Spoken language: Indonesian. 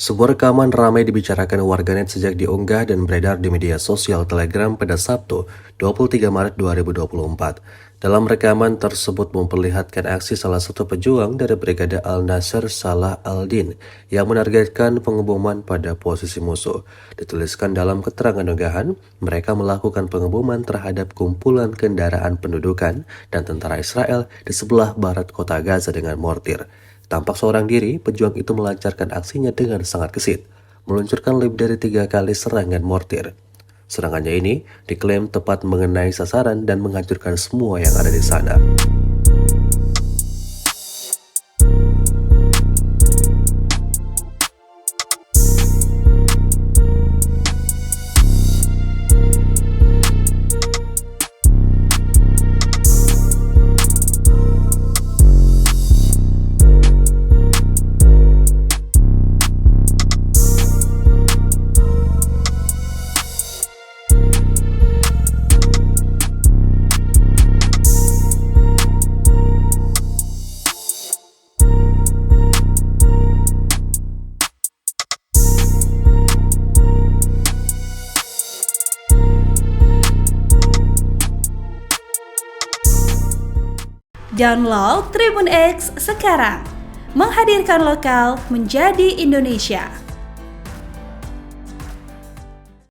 Sebuah rekaman ramai dibicarakan warganet sejak diunggah dan beredar di media sosial Telegram pada Sabtu, 23 Maret 2024. Dalam rekaman tersebut memperlihatkan aksi salah satu pejuang dari Brigade Al-Nasr Salah Al-Din yang menargetkan pengeboman pada posisi musuh. Dituliskan dalam keterangan unggahan, mereka melakukan pengeboman terhadap kumpulan kendaraan pendudukan dan tentara Israel di sebelah barat kota Gaza dengan mortir. Tampak seorang diri, pejuang itu melancarkan aksinya dengan sangat gesit, meluncurkan lebih dari 3 kali serangan mortir. Serangannya ini diklaim tepat mengenai sasaran dan menghancurkan semua yang ada di sana. Download Tribun X sekarang, menghadirkan lokal menjadi Indonesia.